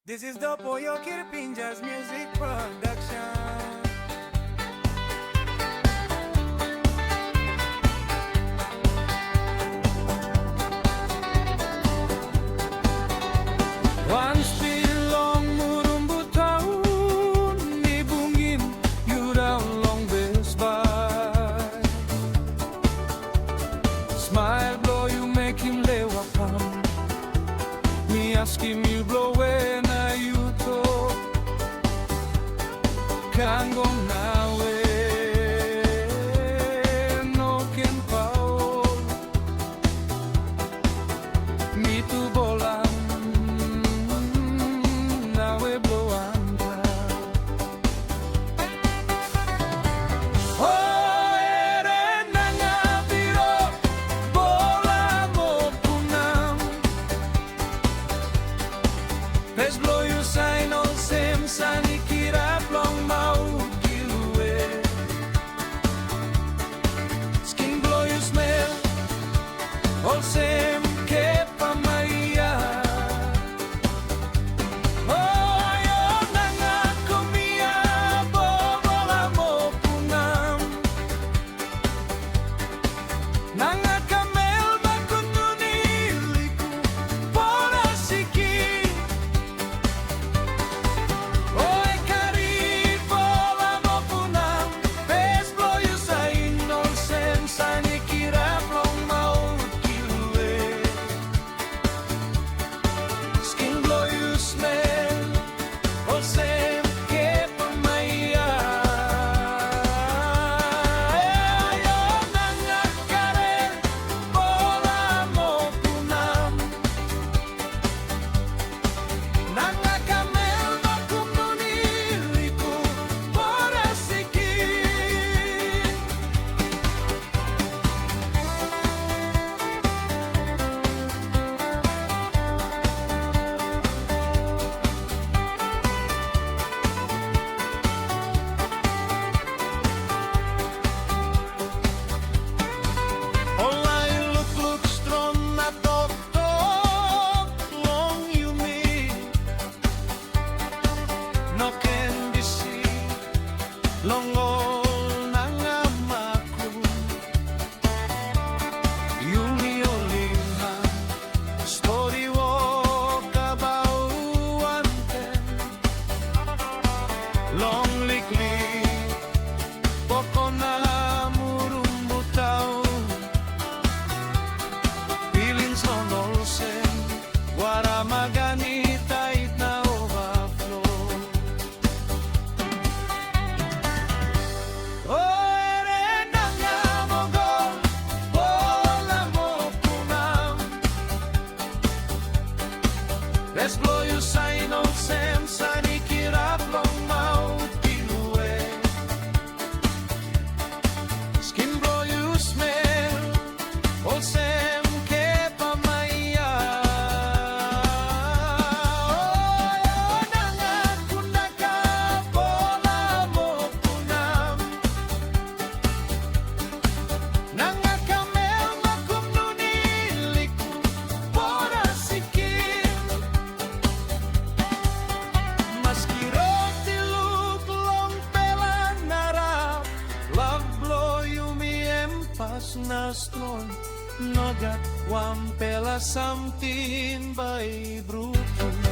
This is the Poyo Kirpinja's music production. Once belong murumbu tahun ibungin you down long best by. Smile blow you make him lewapam. Me ask him you blow when you talk. Can't go nawe no can pao. Me tu bolang nawe blow anta. Oh ere nanga biro bola mo punam. Let's blow you sign on same sani kira long mau kilue. Skin blow you smell all same ke pamaya. Oh yo nanga kumia bola mo punam. Nanga kamel makununi liku pora siki. Longol nangamaku Yuli olima Story walk about ante Long likli Poko na murumbu tau Pilin sonol sen Wara magani tait na overflow. Let's blow you sign on Sam Sani Kirap long mau kilue. Skin blow you smell all Sam ke pamaya. Oh nanga kunaka bola mo punam. Nanga kamel makum nuniliku pora sikit. Pas nastron nagat wampela samtin by bruto.